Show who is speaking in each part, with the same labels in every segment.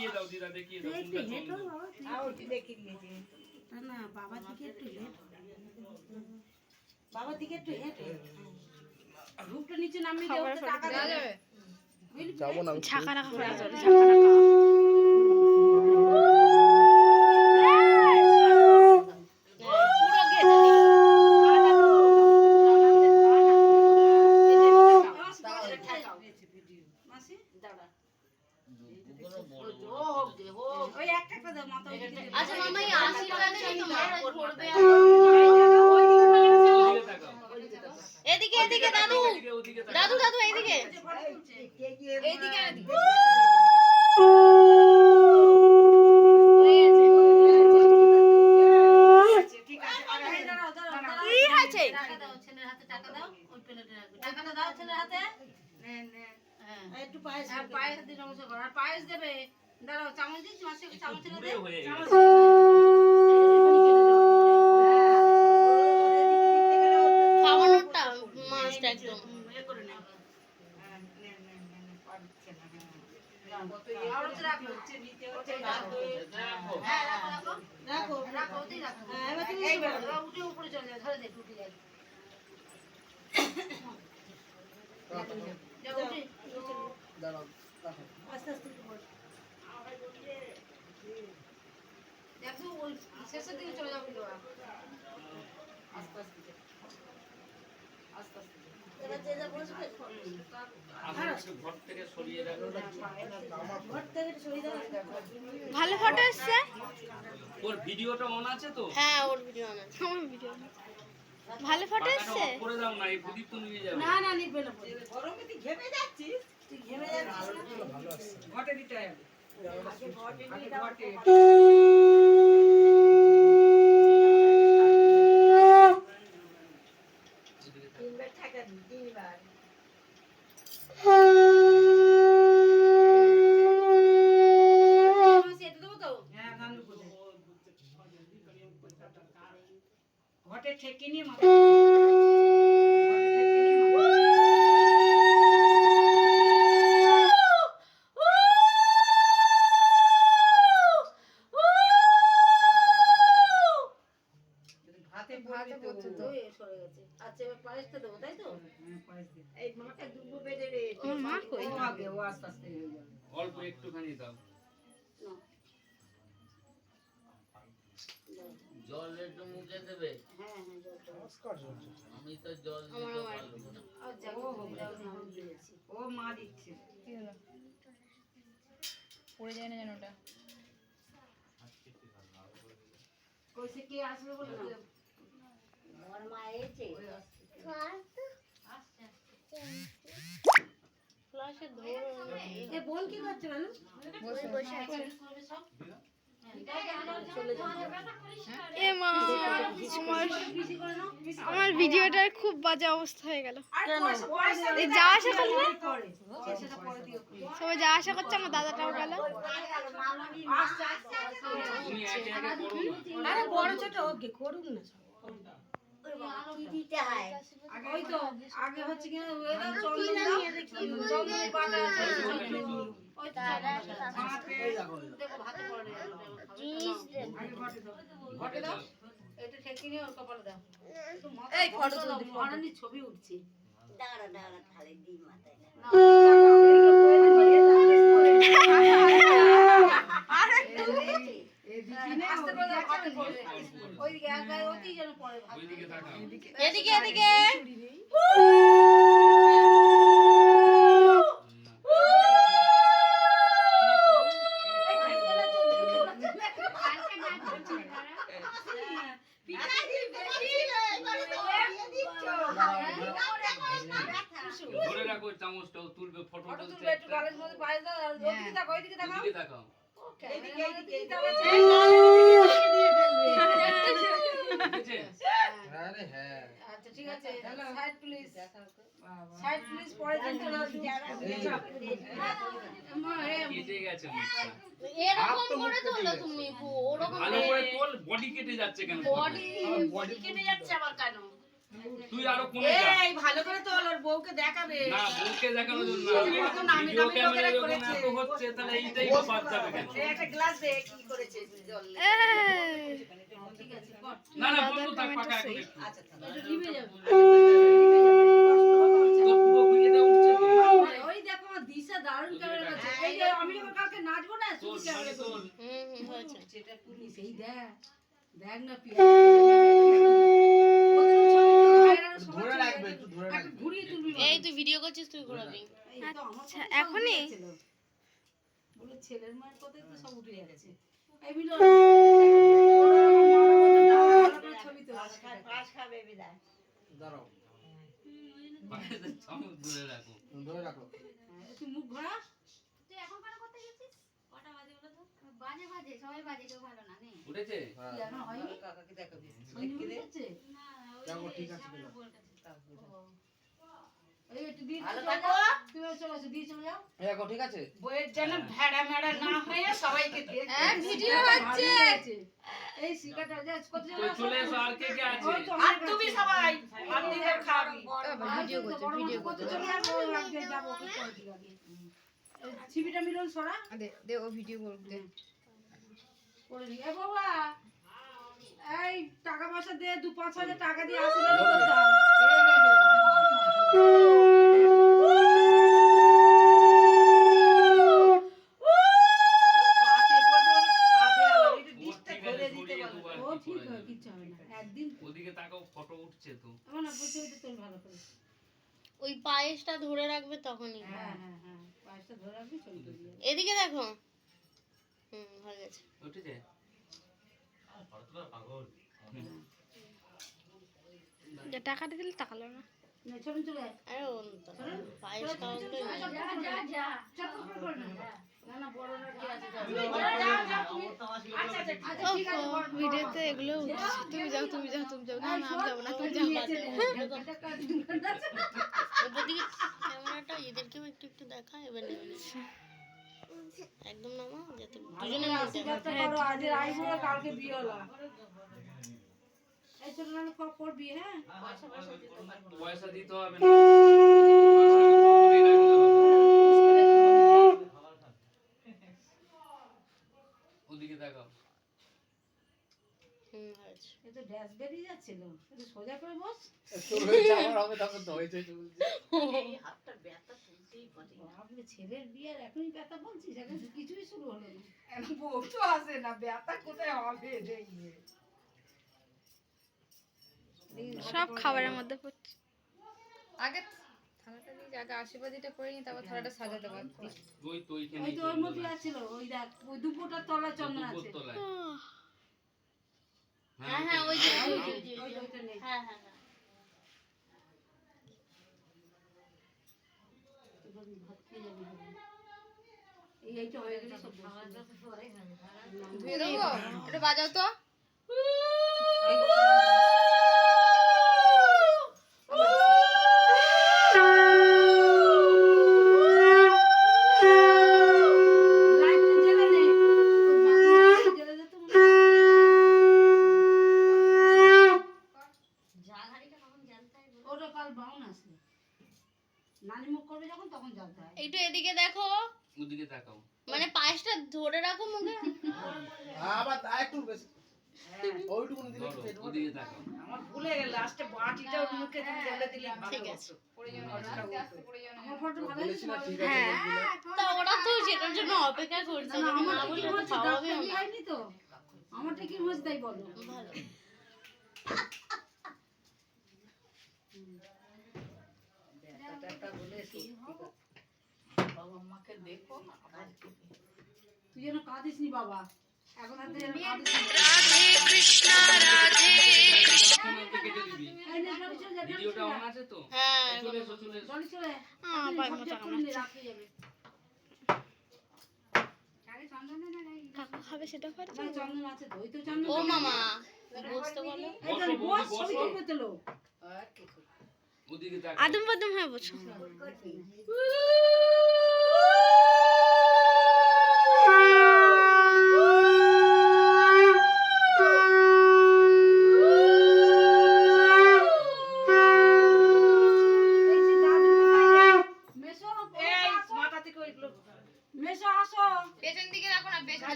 Speaker 1: দেখিয়ে দাও দিদা, দেখিয়ে দাও।
Speaker 2: একটু হেঁটো বাবা, তুই
Speaker 3: দেখি দিয়েছি
Speaker 2: না বাবা দিকে একটু হেঁট, বাবার দিকে একটু হেঁটে রূপটা নিচে নামিয়ে দেওয়া টাকা দেওয়া যাবে।
Speaker 4: যাবো না
Speaker 5: ঝাঁকা রাখা হয়ে যাবে, ঝাঁকা রাখা।
Speaker 6: আচ্ছা মামা এই আশীর্বাদে তোমার পড়বে। এদিকে এদিকে দাদু, দাদু দাদু এইদিকে এইদিকে
Speaker 5: কি হয়েছে?
Speaker 6: টাকা দাও, ছেলের হাতে টাকা দাও, ওই প্লেটে রাখবে। টাকাটা দাও ছেলের হাতে।
Speaker 2: একটু পায়েস
Speaker 6: পায়েস দিয়ে নমস্কার করো, আর পায়েস দেবে। দাঁড়াও, চামচ দিচ্ছি, মাসে চামচ এনে দে। খাওয়ানোরটা মাস্ট একদম। উপরে চলে যাবে, ধরে দেখ উঠে যাবে।
Speaker 2: আস্তে আস্তে
Speaker 6: দেখো ওই শেষের দিকে চলে যাবে কিন্তু আস্তে আস্তে আস্তে আস্তে
Speaker 2: এবার যে যা বসবে
Speaker 1: ঘর থেকে সরিয়ে রাখো।
Speaker 2: ঘর থেকে সরিয়ে দাও।
Speaker 5: ভালো ফটো এসছে?
Speaker 1: ওর ভিডিওটা অন আছে তো?
Speaker 6: হ্যাঁ ওর ভিডিও না
Speaker 5: আমার ভিডিও ভালো ফটো এসছে?
Speaker 1: অফ করে দাও না, এই প্রদীপ তো নিয়ে যাবে।
Speaker 2: না না নিবে না,
Speaker 3: গরমে তুই ঘেমে যাচ্ছিস
Speaker 2: তুই ঘেমে যাচ্ছিস না।
Speaker 4: ভালো আসছে
Speaker 3: ঘটে দিতে হবে আগে ঘটে তিনবার টাকা দিই, তিনবার
Speaker 6: এটা দেবো তো।
Speaker 3: হ্যাঁ নানু করে ঘটে ঠেকে নিয়ে মাথা হাতে
Speaker 6: ভাতে
Speaker 3: পড়বে
Speaker 6: পড়ছে
Speaker 3: তো
Speaker 6: তো এই সরে গেছে। আচ্ছা এবার পায়েসটা দেবো তাই তো?
Speaker 3: পায়েস দে। এই মাথা দুটো বেঁধে রে
Speaker 5: আমার মা কই?
Speaker 3: ও আগে ও আস্তে আস্তে হয়ে যাবে
Speaker 1: অল্প একটুখানি দাও।
Speaker 6: না।
Speaker 7: জল একটু মুখে দেবে।
Speaker 6: হ্যাঁ হ্যাঁ জলটা।
Speaker 4: নমস্কার জলদি
Speaker 7: আমি তো জল দিতে পারবো না।
Speaker 6: আর যাবো দাও না আমি দিয়েছি।
Speaker 3: ও মা দিচ্ছে
Speaker 5: পড়ে যায় না যেন ওটা।
Speaker 3: কইছে কে আসবে বলে না
Speaker 2: আমার মা এসেছে।
Speaker 6: ফ্লাশে ধরে
Speaker 2: এ বোন কি করছে মানে?
Speaker 6: বসে আছে সব।
Speaker 5: এ মা, আমার ভিডিওটার খুব বাজে অবস্থা হয়ে গেল। এই যা আশা করবে, সবাই যা আশা করছে আমার দাদাটাও গেল।
Speaker 1: তুমি একে একে করো না।
Speaker 2: আরে বড় ছোট ওকে করুন না সব।
Speaker 6: কি দিতে হয়?
Speaker 3: ওই তো আগে হচ্ছে কি ওরা চন্দন দাও চন্দন বাটা আছে
Speaker 6: ওই দাদা
Speaker 3: হাতে
Speaker 6: দেখো ভাতে পড়ে গেল।
Speaker 3: আগে ঘটে দাও
Speaker 6: ঘটে দাও। এটা ঠেকে নিয়ে ওর কপালে দাও।
Speaker 3: এই ফটো তুলতে
Speaker 6: মহারানীর ছবি উঠছে।
Speaker 2: দাঁড়া দাঁড়া খালি দি মাথায় না।
Speaker 6: না, আস্তে করে দাও, হাতে পড়বে। ওইদিকে এক গায়ে ওইদিকে যেন পড়ে ভাত।
Speaker 1: ওইদিকে তাকাও।
Speaker 6: এদিকে এদিকে
Speaker 1: ধরে রাখো চামচটাও তুলবে, ফটো
Speaker 6: ফটো
Speaker 1: তুলতে।
Speaker 6: তুলবে, একটু গালের মধ্যে পায়েস দাও, আর ওইদিকে তাকাও, ওইদিকে তাকাও।
Speaker 1: ওইদিকে তাকাও।
Speaker 3: এদিকে এদিকে
Speaker 1: বুঝেছে?
Speaker 4: আরে হ্যাঁ
Speaker 6: আচ্ছা ঠিক আছে, সাইড প্লিজ, সাইড প্লিজ, পরে দিন চলে আসুন।
Speaker 1: কেটে গেছে মুখটা।
Speaker 6: এরকম করে তোলো তুমি, ওরকম
Speaker 1: ভালো করে তোল, বডি কেটে যাচ্ছে কেন?
Speaker 6: বডি কেটে যাচ্ছে আবার কেন?
Speaker 1: তুই আরো কোণে যা।
Speaker 6: এই ভালো করে তোল, ওর বউকে দেখাবে।
Speaker 1: না বউকে দেখানোর জন্য
Speaker 6: কত নামি
Speaker 1: ভিডিও
Speaker 6: দামি
Speaker 1: ক্যামেরা
Speaker 6: লোকেরা
Speaker 1: যখন
Speaker 6: করেছে।
Speaker 1: এত হচ্ছে তাহলে এইটাই বাদ যাবে কেন?
Speaker 6: এই একটা গ্লাস দে, কি করেছে জল নিয়ে।
Speaker 2: ঠিক আছে কর।
Speaker 1: না না বন্ধ থাক পাকা এখন একটু।
Speaker 6: আচ্ছা তাহলে।
Speaker 2: এটা নিভে যাবে।
Speaker 1: তোর পুরো ভিডিওটা উঠছে তো?
Speaker 2: ওই দেখো আমার দিশা দারুণ ক্যামেরা করছে। এই যে আমি যখন কালকে নাচবো না
Speaker 1: তোল
Speaker 2: শুধু ক্যামেরা
Speaker 1: তোল
Speaker 2: করবো।
Speaker 5: হয়েছে।
Speaker 2: যেটা তুলি সেই দেখ না পিয়া ওদের ছবি তো ভাইরাল সবাই
Speaker 4: ধরে
Speaker 2: চলে
Speaker 4: রাখবে,
Speaker 2: গেছে।
Speaker 4: একটু ধরে
Speaker 2: একটা
Speaker 4: রাখবে।
Speaker 2: ঘুরিয়ে তুলবি
Speaker 5: এই তুই ভিডিও করছিস, তুই ঘোরাবি।
Speaker 2: এই তো আমার
Speaker 5: আচ্ছা,
Speaker 2: কথা সব
Speaker 5: এখনই?
Speaker 2: উঠে গেছিল। বলে ছেলের মায়ের কথাই তো সব উঠে যাচ্ছে। এই মিলো ছবি তো
Speaker 6: পাঁচ খাবে বিদায়।
Speaker 4: দাঁড়াও,
Speaker 1: বাইরে চামচ ধরে রাখো।
Speaker 4: ধরে রাখো।
Speaker 2: তুই মুখ ঘোরা
Speaker 3: তুই এখন কেন করতে গেছিস? কটা বাজে বলো তো? বাজে বাজে, সবাই বাজে, কেউ ভালো না নে।
Speaker 1: উঠেছে?
Speaker 4: হ্যাঁ,
Speaker 2: কি এখন হয়নি
Speaker 6: কাকাকে দেখাবি।
Speaker 2: হয়নি
Speaker 6: দেখি দে।
Speaker 2: হচ্ছে
Speaker 3: না, ওই
Speaker 4: দেখো,
Speaker 3: যে
Speaker 4: ঠিক আছে
Speaker 3: শ্যামলের
Speaker 4: কিনা।
Speaker 3: বউর কাছে।
Speaker 2: এই একটু দিয়ে
Speaker 6: ভালো
Speaker 2: চলে
Speaker 6: থাকো।
Speaker 2: যাও তুমি চলে আসো দিয়ে চলে যাও
Speaker 4: এই দেখো, ঠিক আছে?
Speaker 6: বইয়ের যেন ভেড়া মেড়া না হয়ে সবাইকে দেখে।
Speaker 5: হ্যাঁ, ভিডিও হচ্ছে।
Speaker 2: এই শিকাটা যা কত জন
Speaker 1: কই চলে এসো, আর কে কে আছে?
Speaker 2: ওই তো
Speaker 6: আর তুমি সবাই আর দিকে খাবি।
Speaker 5: ভিডিও করছে, ভিডিও
Speaker 2: কত জন আসবে ওই আগে যাবো কি করে দিকে আগে ছিবিটা মিলন সরা
Speaker 5: দে দে ও ভিডিও করবে।
Speaker 2: করে দি এ বাবা এই টাকা পয়সা দে 2-5 হাজার টাকা দিয়ে আশীর্বাদ করতে হয়
Speaker 6: পাতে পড়বে, খাবে আবার একটু
Speaker 1: ও
Speaker 6: ডিশটা
Speaker 1: ঠিক
Speaker 6: ধরে
Speaker 1: আছে,
Speaker 6: দিতে
Speaker 1: সরিয়ে
Speaker 6: বলো।
Speaker 1: দেবো,
Speaker 2: ও
Speaker 1: আর কি
Speaker 2: ঠিক
Speaker 1: করা
Speaker 2: হয়
Speaker 1: যাবে?
Speaker 2: কিচ্ছু হবে না একদিন
Speaker 1: ওদিকে তাকাও, ফটো উঠছে তো।
Speaker 2: আমার না বসে হইতে তোর ভালো করে
Speaker 5: ওই পায়েসটা ধরে রাখবে তখনই।
Speaker 2: হ্যাঁ পাঁচটা ধরে রাখবি ছবি তুলবি
Speaker 5: এদিকে দেখো। হয়ে গেছে।
Speaker 1: উঠেছে?
Speaker 5: যা টাকাটা দিলে তাকালো না।
Speaker 2: না ছবি চলে আয়
Speaker 5: আরে ও তো পায়েস খাওয়া তো
Speaker 3: যা, যা।
Speaker 2: চট করে না না বড়রা কি আছে
Speaker 6: আচ্ছা আচ্ছা
Speaker 2: আচ্ছা ঠিক আছে বড়
Speaker 5: ভিডিওতে এগুলো উঠছে। তুমি যাও, তুমি যাও, তুমি যাও। না না আমি যাবো না, তুমি যাও। ওদিকে ক্যামেরাটা এদেরকেও একটু একটু দেখা, এবার নেবে নিচ্ছে। একদম নামা যাতে দুজনে
Speaker 2: আশীর্বাদটা করো আজ আইবো কালকে বিয়ে হলো এই ছোট নালে করবি হ্যাঁ
Speaker 1: পয়সা দিতে হবে না। মাঝখানে প্রচুরই রাখতে হবে। ওদিকে দেখাও।
Speaker 5: হয়েছে।
Speaker 2: এ তো ড্যাশ বেরিয়ে যাচ্ছিল একটু সোজা করে বস
Speaker 4: তোর হয়েছে, আমার হবে, তখন তো হয়েছে বলছি।
Speaker 6: এই হাতটা ব্যথা তুলতেই পারি না।
Speaker 2: আপনি ছেলের বিয়ের এখনই কথা বলছিস এখন তো কিছুই শুরু হলো না
Speaker 6: এখন বউ তো আসে না, ব্যথা কোথায় হবে দেখবে।
Speaker 5: সব খাবারের মধ্যে পড়ছে। আগে থালাটা দিয়ে আগে আশীর্বাদটা করে নি, তারপর থালাটা সাজাতে পারতি।
Speaker 1: ওই তো ওইখানে
Speaker 2: ওই তো ওর মধ্যে আসছিল ওই দেখ ওই দুপুরটার তলায় চন্দন আছে
Speaker 1: তলায়।
Speaker 5: হ্যাঁ হ্যাঁ ওই যে ওই যে
Speaker 2: ওইটা নেই
Speaker 5: হ্যাঁ হ্যাঁ হ্যাঁ।
Speaker 2: ভাত খেয়ে যাবি এইটা হয়ে গেলে সব খাবার
Speaker 5: ধুয়ে দেবো, এটা বাজাও তো।
Speaker 2: লাইটটা জ্বালা নে জ্বালা যেত ওটা কাল বাউন আসবে নানি মুখ করবে যখন তখন জ্বালতে হয়
Speaker 5: একটু এদিকে দেখো,
Speaker 1: ওদিকে তাকাও।
Speaker 5: মানে পায়েসটা ধরে রাখো মুখে।
Speaker 4: আবার একটু বেশি, ওইটুকুনি দিলে
Speaker 1: ধরো,
Speaker 4: একটু
Speaker 1: ওদিকে তাকাও।
Speaker 6: আমার ভুলে গেল, লাস্টে বাটিটা ওর মুখে ঢেলে দিলে
Speaker 5: ঠিক আছে।
Speaker 2: আমার ফটো ভালো
Speaker 4: বলেছি না, ঠিক
Speaker 5: হ্যাঁ
Speaker 4: আছে বলছিলে।
Speaker 5: তা ওরা তো সেটার জন্য অপেক্ষা করছে,
Speaker 2: না
Speaker 5: যদি
Speaker 2: আমার
Speaker 5: না
Speaker 2: কি
Speaker 5: বলে
Speaker 2: হচ্ছে
Speaker 5: খাওয়াবে
Speaker 2: ডাক্তার
Speaker 5: না।
Speaker 2: হয়নি তো আমারটা কি হচ্ছে তাই বলো
Speaker 5: ভালো।
Speaker 6: ব্যথাটা বলে সত্যি কথা। বাবা মাকে দেখো না, আবার খেতে।
Speaker 2: তুই যেন কাঁদিস নি বাবা এখন হাতে যেন কাঁদিস নি
Speaker 1: এখন ওকে কেটে দিবি।
Speaker 2: এই নে, জলদি চলে যা, জলদি
Speaker 1: ভিডিওটা
Speaker 2: চলে
Speaker 1: অন
Speaker 2: যা।
Speaker 1: আছে তো?
Speaker 5: হ্যাঁ
Speaker 1: চলে এসো, চলে এসো।
Speaker 2: জলদি চলে
Speaker 5: পায়ে মোচা কামড়াচ্ছে।
Speaker 2: রাখতে যাবে আগে চন্দন না গাই
Speaker 5: কাকা খাবে সেটা পারছো?
Speaker 2: না চন্দন আছে তো ওই তো চন্দন
Speaker 5: ও মামা বসতে বলো।
Speaker 2: এই তো বস ছবি তুলবে তো লোক
Speaker 6: আর কি করবো?
Speaker 1: ওদিকে তাকাও।
Speaker 5: আদম বদম হয়ে বসো।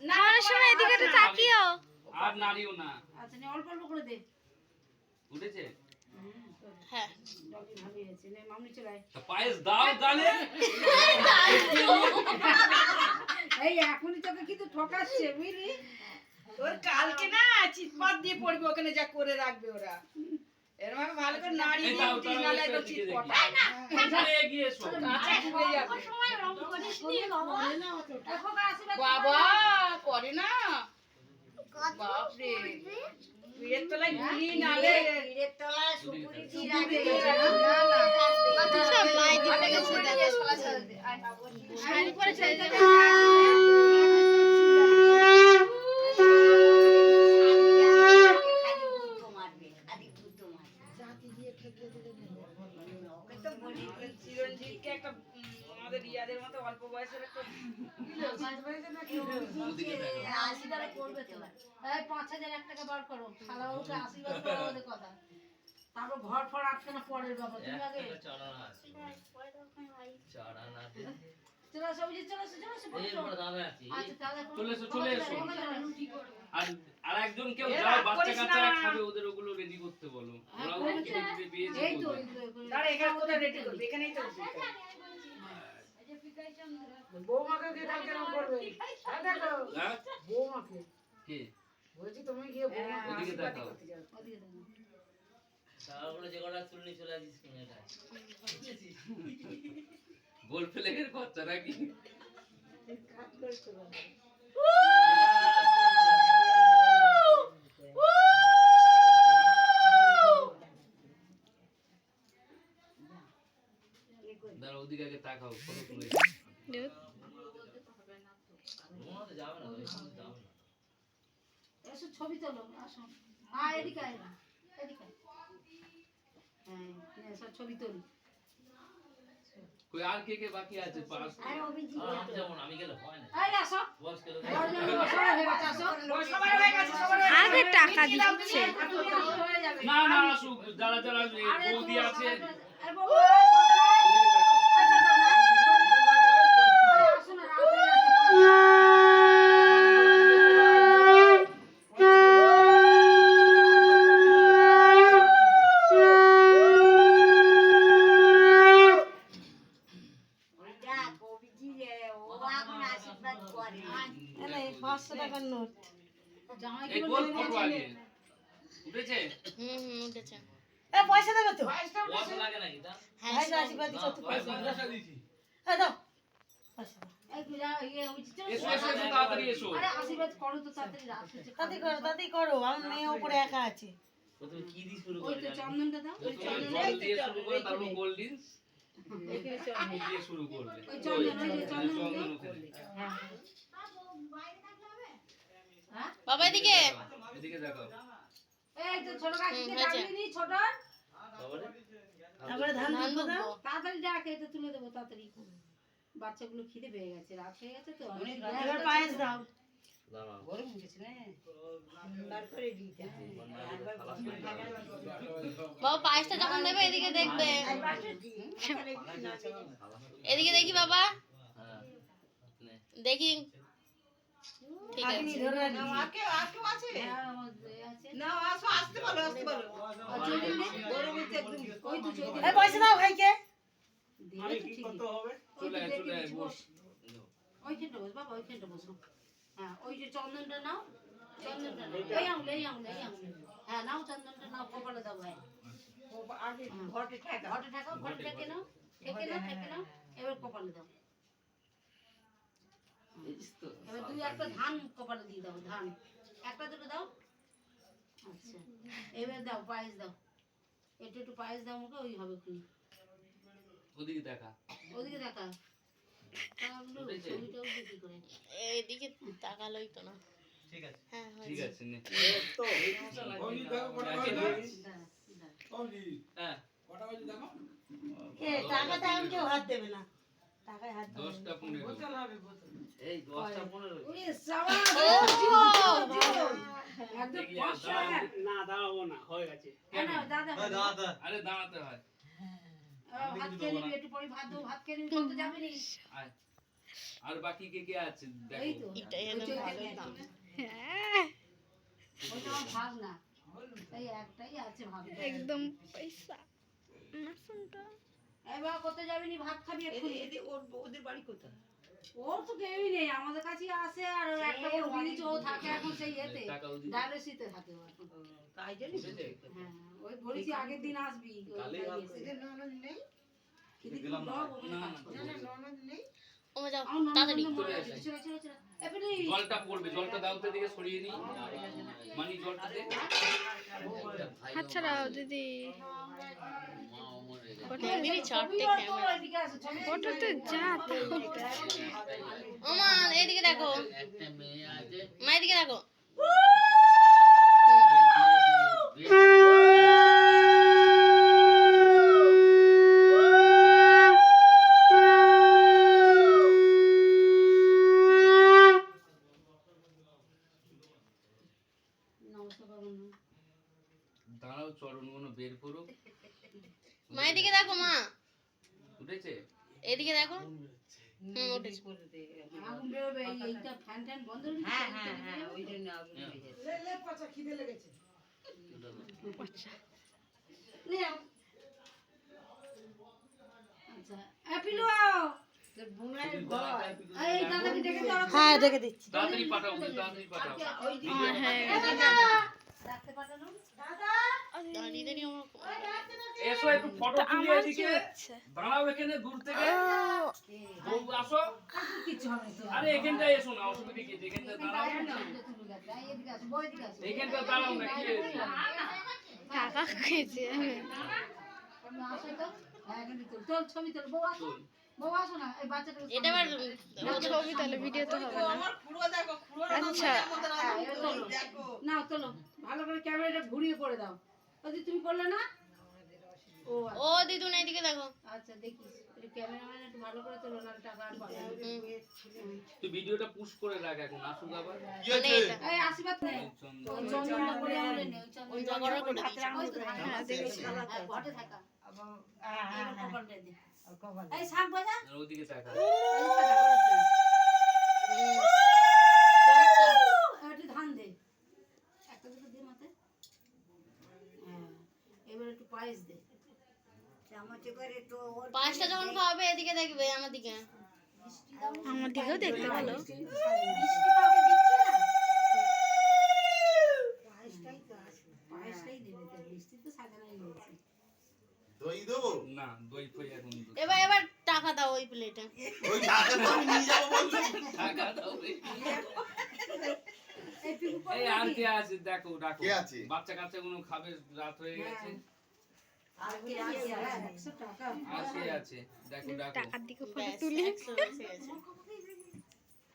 Speaker 5: খাওয়ানোর সময় এদিকে একটু তাকিও।
Speaker 1: আর নাড়িও না।
Speaker 2: আচ্ছা নে অল্প অল্প করে দে।
Speaker 1: উঠেছে?
Speaker 5: হ্যাঁ
Speaker 2: ডগি ভালোই আছে নে মামনি চলে আয়।
Speaker 1: তা পায়েস দাও তাহলে।
Speaker 2: এই এখনই তোকে কিন্তু ঠকাচ্ছে বুঝলি?
Speaker 6: ওর কালকে না চিৎপাত দিয়ে পড়বে ওখানে যা করে রাখবে ওরা এরকম ভালো করে নাড়ি
Speaker 1: এই
Speaker 6: দিয়ে
Speaker 1: দাও,
Speaker 6: উঠিস
Speaker 1: তাহলে
Speaker 6: নালে
Speaker 1: ওই
Speaker 6: তো
Speaker 1: সাইড দিকে
Speaker 6: চিৎপট
Speaker 1: আরে এগিয়ে এসো।
Speaker 6: কাছে ডুবে যাবে
Speaker 3: সময় রং করিস নি বাবা
Speaker 2: করে না অতটা। এখন আশীর্বাদ
Speaker 6: বাবা করে না বাপরে পীরের তলায় ঘি নালে
Speaker 3: পীরের তলায় সুপুরি দিয়ে রাখবে
Speaker 5: আচ্ছা সব মায়ের দিকে গেছে দেখো। শাড়ি পরে চলে যাবে।
Speaker 6: চিরঞ্জিতকে একটা আমাদের রিয়াদের মতো অল্প বয়সের একটা
Speaker 1: ওদিকে দেখো।
Speaker 2: আশীর্বাদ করবে তো। এই 5000 টাকা বার করো। শালা ওকে আশীর্বাদ করো ওদের কথা। তারপর ঘর ফর আটকে না পরের বাবা তুমি আগে
Speaker 7: চাড়ানা আছে চাড়ানা দে
Speaker 2: চলো আসো অভিজিৎ চলো আসো চলো আসো
Speaker 7: এরপর দাদা আছে
Speaker 2: আচ্ছা তাহলে
Speaker 1: চলে এসো, চলে এসো। আর আর একজন কেউ
Speaker 6: এ
Speaker 1: যাও
Speaker 6: রাগ
Speaker 1: বাচ্চা
Speaker 6: করিস
Speaker 1: কাচ্চারা
Speaker 6: না।
Speaker 1: খাবে ওদের ওগুলো রেডি করতে বলো। ওরাও খেতে দিতে পেয়েছে
Speaker 2: এই তো
Speaker 1: বলবে।
Speaker 6: দাঁড়া এখানে কোথায় রেডি করবে এখানেই তো বৌমাকে গিয়ে কালকে রং করবে হ্যাঁ দেখো
Speaker 1: হ্যাঁ?
Speaker 6: বৌমাকে
Speaker 1: কে?
Speaker 6: বলছি তুমি গিয়ে বৌমাকে
Speaker 1: ওদিকে
Speaker 6: আশীর্বাদ
Speaker 1: দেখাও।
Speaker 6: করতে যাও
Speaker 2: ওদিকে দেখো।
Speaker 7: তারপরে যে কটা চুলনি চলে আসিস কিনে এটা
Speaker 1: গোল ফ্লেগের বাচ্চা নাকি?
Speaker 6: কাজ করছো বাবা
Speaker 1: দাঁড়া ওদিকে আগে তাকাও ফটো তুলে।
Speaker 7: মনে তো যাবে না তো এখানে যাবে না
Speaker 2: এসো ছবি তোলো আসো হ্যাঁ এদিকে আয় না এদিকে আয়। হ্যাঁ নে, সব ছবি তোলো
Speaker 1: কই আর কে কে বাকি আছে পাস?
Speaker 3: আরে অভিজিৎ
Speaker 7: আর আমি যাবো না আমি গেলে হয় না
Speaker 2: এই আসো
Speaker 7: বস করে
Speaker 2: সবাই হয়ে গেছে, আসো
Speaker 6: সবার হয়ে গেছে সবার হয়ে গেছে।
Speaker 5: আগে টাকা দিচ্ছে।
Speaker 2: তুমি আসো, হয়ে যাবে।
Speaker 1: না না আসুক যারা যারা
Speaker 2: আরে
Speaker 1: বৌদি
Speaker 2: তোমার
Speaker 1: আছে
Speaker 2: সবাই- আরে বাবা,
Speaker 1: ওদিকে তাকাও।
Speaker 2: আরে আসো না, রাত হয়ে গেছে।
Speaker 3: দেখ অভিজিৎ ও এখন আশীর্বাদ করে
Speaker 2: জামাই
Speaker 1: এই
Speaker 2: কি
Speaker 1: গোল
Speaker 2: বলছে?
Speaker 1: ফটো আগে উঠেছে?
Speaker 5: উঠেছে।
Speaker 7: বস লাগে নাকি তা
Speaker 5: হ্যাঁ
Speaker 2: এই গুজা, ইয়ে, অভিজিৎ, চলো,
Speaker 1: এসো এসো এসো তাড়াতাড়ি এসো।
Speaker 2: আরে আশীর্বাদ করো তো তাড়াতাড়ি, রাত হচ্ছে।
Speaker 7: প্রথমে কি দিয়ে শুরু
Speaker 2: ওই
Speaker 7: করে
Speaker 2: তো চন্দনটা দাও, ওই
Speaker 1: প্রথমে
Speaker 2: চন্দনটা,
Speaker 1: জল দিয়ে শুরু করে তারপর গোল্ড ড্রিঙ্কস দিয়ে শুরু করবে।
Speaker 2: ওই চন্দন, ওই যে চন্দন
Speaker 1: চন্দন
Speaker 2: দিয়ে।
Speaker 1: ওখানে।
Speaker 2: হ্যাঁ?
Speaker 5: বাবা এদিকে
Speaker 1: এদিকে দেখো।
Speaker 2: এই তো ছোট কাকিকে
Speaker 5: হয়েছে।
Speaker 2: ডাকবি নি, ছোট?
Speaker 7: তারপরে
Speaker 5: ধান দুব্বো।
Speaker 2: তাড়াতাড়ি ডাক, এই তো তুলে দেবো তাড়াতাড়ি। বাচ্চাগুলো খিদে পেয়ে গেছে, রাত হয়ে গেছে তো।
Speaker 6: এবার পায়েস দাও
Speaker 7: দাঁড়াও
Speaker 2: গরম হয়ে গেছে না?
Speaker 6: তারপরে দিতে
Speaker 5: বাবা পায়েসটা যখন দেবে এদিকে দেখবে। এদিকে দেখি বাবা
Speaker 7: হ্যাঁ নে
Speaker 5: দেখি ঠিক আছে
Speaker 6: আকে আকেও আছে
Speaker 2: হ্যাঁ, আমার এ আছে।
Speaker 6: না আসো আসতে বলো আসতে বলো
Speaker 2: আর চৈতালি নে?
Speaker 6: গরমে তো একদম
Speaker 2: ওই তো চৈতালি।
Speaker 6: এই পয়সা দাও ভাইকে
Speaker 2: দিলে তো ঠিকই। ওই
Speaker 1: চলে
Speaker 2: তো
Speaker 1: আয়,
Speaker 2: দেখি
Speaker 1: চলে আয়,
Speaker 2: দিচ্ছি,
Speaker 1: বস।
Speaker 2: বস। ওইখানটা বস বাবা, ওইখানটা বসো। হ্যাঁ, ওই যে চন্দনটা নাও, চন্দনটা নাও। এই আঙুল, এই আঙুল, এই আঙুল। হ্যাঁ, নাও চন্দনটা নাও, কপালে দাও ভাই।
Speaker 6: আগে ঘটে ঠেকা
Speaker 2: ঘটে ঠাকাও, ঘটে ঠেকে নাও, ঠেকে নাও, ঠেকে নাও। এবার কপালে দাও।
Speaker 1: বুঝিস তো?
Speaker 2: এবার দুই একটা ধান কপালে দিয়ে দাও, ধান। একটা দুটো দাও। আচ্ছা, এবার দাও, পায়েস দাও। একটু একটু পায়েস দাও মুখে, ওই হবে খুনি।
Speaker 1: ওদিকে দেখা।
Speaker 2: ওদিকে দেখা। তাহলে
Speaker 1: উঠেছে?
Speaker 2: ছবিটা উঠবে কি করে?
Speaker 5: এইদিকে তাকালোই তো না।
Speaker 7: ঠিক আছে
Speaker 5: হ্যাঁ
Speaker 1: ঠিক
Speaker 5: হয়েছে।
Speaker 1: আছে নে।
Speaker 7: হ্যাঁ
Speaker 6: টাকাটা আমি কেউ হাত দেবে না টাকায় হাত
Speaker 1: 10টা 15
Speaker 7: এই 10টা 15
Speaker 2: ওরে সাবাস! একদম
Speaker 1: দেখি আর
Speaker 2: ফর্সা।
Speaker 1: দাঁড়াবো।
Speaker 8: না দাঁড়াবো না হয়ে গেছে
Speaker 2: হ্যাঁ, না, দাদা,
Speaker 1: আরে দাঁড়াতে হয়।
Speaker 2: ভাত খেয়ে নিবি, একটু পরে ভাত দেবো, ভাত খেয়ে নিবি, কোথাও যাবি নি?
Speaker 1: আয়। আর বাকি কে কে আছে
Speaker 2: এই
Speaker 1: দেখো
Speaker 2: তো
Speaker 5: এটাই
Speaker 2: ওই
Speaker 5: হলো
Speaker 2: যে
Speaker 5: ভালো
Speaker 2: ওইখানে
Speaker 5: দাম।
Speaker 2: আছে।
Speaker 5: হ্যাঁ
Speaker 2: ওইটা আমার ভাগ না এই একটাই আছে ভাগ
Speaker 5: একদম পয়সা মাসুমটা
Speaker 2: এবার কোথায় যাবি নি ভাত খাবি এক্ষুনি
Speaker 6: ওদের বাড়ি কোথায়?
Speaker 2: ওর তো কেউই নেই আমাদের কাছেই আসে আর ওর একটা বড় বিরিজ ও থাকে এখন সেই ইয়েতে
Speaker 1: টাকা ওদিকে
Speaker 2: ডায়ালিসিসে থাকে ও এখন
Speaker 6: তাই জানি
Speaker 1: বুঝেছে?
Speaker 2: হ্যাঁ ওই বলেছি আগের দিন আসবি ওই
Speaker 1: কালই ভাগ
Speaker 2: এসে।
Speaker 6: এদের ননদ নেই?
Speaker 2: কিন্তু
Speaker 1: গেলাম না
Speaker 2: খুব
Speaker 1: না
Speaker 2: কাজ
Speaker 1: না,
Speaker 2: করে।
Speaker 6: না, ননদ নেই?
Speaker 5: ও যাও
Speaker 2: আমার ননদ
Speaker 5: তাড়াতাড়ি
Speaker 2: ননদ মরে
Speaker 1: চলে
Speaker 2: আছে।
Speaker 1: আসে।
Speaker 2: চলো, চলো, চলো। এপনি,
Speaker 1: জলটা পড়বে জলটা দাওতে দিকে সরিয়ে নি মানি জলটা দে
Speaker 5: হাত ছাড়াও দিদি
Speaker 3: মেরি চারটে
Speaker 2: ছবি
Speaker 3: ক্যামেরা
Speaker 2: তোলো, এদিকে আসো, ছবি তোলো।
Speaker 5: ওটাতে যা
Speaker 3: ওমা এইদিকে দেখো
Speaker 7: একটা মেয়ে আছে
Speaker 3: মা এদিকে দেখো
Speaker 2: নমস্কার বাবা না।
Speaker 1: দাঁড়াও চরণগুলো বের করো
Speaker 3: মা এদিকে দেখো মা
Speaker 1: উঠেছে
Speaker 3: এদিকে দেখো উঠেছে
Speaker 2: আগুন বেরোবে, এইটা ফ্যান ট্যান বন্ধ করে দিচ্ছি।
Speaker 6: হ্যাঁ, হ্যাঁ, হ্যাঁ, ওই জন্য আগুন লেগে যাচ্ছে।
Speaker 2: নে। আচ্ছা, অ্যাপিলো।
Speaker 6: তোর বোনের
Speaker 1: ছবির
Speaker 6: ঘর।
Speaker 1: গলাটা একটু
Speaker 2: এই দাদাকে ডেকে দাও।
Speaker 6: হ্যাঁ, দেখে দিচ্ছি।
Speaker 1: তাড়াতাড়ি পাঠাও তাড়াতাড়ি পাঠাও
Speaker 6: ওই দিকে
Speaker 5: আমার হ্যাঁ
Speaker 2: ডাকতে পাঠানো।
Speaker 3: দাঁড়িয়ে দাঁড়িয়ে আমার
Speaker 1: এসো একটু ফটো তুলে
Speaker 5: আমার কি
Speaker 1: এদিকে
Speaker 5: হচ্ছে
Speaker 1: দাঁড়াও এখানে দূর থেকে বউ আসো
Speaker 2: কিচ্ছু হবে না তো।
Speaker 1: আরে এখানটায় এসো না অসুবিধা কি এখানটায় দাঁড়াও
Speaker 2: এদিকে আসো, বউ এদিকে আসো।
Speaker 1: এখানটায় দাঁড়াও না কি হয়েছে?
Speaker 5: টাকা খেয়েছে
Speaker 2: তুমি আসো তো। হ্যাঁ, এখানে তোল, তোল, ছবি তোল, বউ আসো। বউ আসো না, এই বাচ্চাটাকে
Speaker 3: এটা আবার
Speaker 5: ছবি তাহলে ভিডিও তো হবে না আচ্ছা
Speaker 2: হ্যাঁ, এবার তোলো। নাও তোলো, ভালো করে ক্যামেরাটা ঘুরিয়ে করে দাও। ওদি তুমি করলে না? ও
Speaker 3: ও দিদুন এইদিকে দেখো
Speaker 2: আচ্ছা, দেখিস একটু ক্যামেরাম্যান একটু ভালো করে তোলো, না টাকা আর পাবে না।
Speaker 1: তুই ভিডিওটা পুশ করে রাখ এখন আসুক আবার
Speaker 3: মানে এটা
Speaker 2: এই আশীর্বাদ নে।
Speaker 1: চন্দন।
Speaker 2: ওই চন্দনটা করে আমরা নে, ওই চন্দন।
Speaker 3: ওই জগড়া করে দিয়েছে।
Speaker 2: ওই তো থাকা।
Speaker 5: হ্যাঁ, দেখেছি।
Speaker 2: হ্যাঁ, ঘটে থাকা।
Speaker 6: হ্যাঁ, হ্যাঁ,
Speaker 2: এবার
Speaker 6: হ্যাঁ।
Speaker 2: কপালটা দে।
Speaker 6: ওর কপাল।
Speaker 2: এই শাক বাজা।
Speaker 1: আর ওদিকে তাকা
Speaker 2: একটু ধান দে, একটা দুটো দে মাথায়। হ্যাঁ, এবার একটু পায়েস দে।
Speaker 3: পাঁচটা যখন খাওয়াবে এদিকে দেখবে আমার দিকে
Speaker 5: আমার দিকেও দেখতে ভালো
Speaker 2: পায়েসটাই দেবে তো, মিষ্টি তো সাজানোই হয়েছে।
Speaker 8: দই দেবো?
Speaker 1: না দই ফই এখন দুধ।
Speaker 3: এবার টাকা দাও ওই প্লেটে
Speaker 8: ওই টাকা তো আমি নিয়ে যাবো বলছি।
Speaker 1: টাকা দাও রে।
Speaker 2: এই পিকু করবে
Speaker 1: এই আর
Speaker 2: নাকি?
Speaker 1: কে আছে দেখো ডাকো
Speaker 8: কে আছে?
Speaker 1: বাচ্চা কাচ্চা গুলো খাবে রাত হয়ে গেছে
Speaker 2: আর কি আছে? 100 টাকা।
Speaker 1: আর কে আছে দেখো ডাকো
Speaker 5: টাকার দিকে ফটো
Speaker 3: ব্যাস,
Speaker 5: তুলি
Speaker 3: 100 এসে গেছে।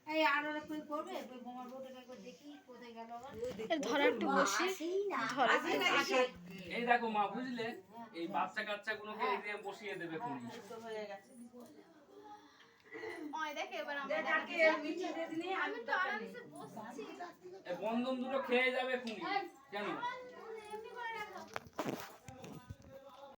Speaker 2: এই আর ওরা কই করবে? ওই বোমার বউটাকে একবার দেখি কোথায় গেল আবার।
Speaker 5: এর ধরা একটু বসি ধরা
Speaker 1: এই দেখো মা বুঝলে এই বাচ্চা কাচ্চা গুলোকে এখানে বসিয়ে দেবে তুমি
Speaker 3: আমি তো আরামসে বসছি
Speaker 1: এই বন্ধন দুটো খেয়ে যাবে তুমি কেন
Speaker 3: এমনি করে রাখো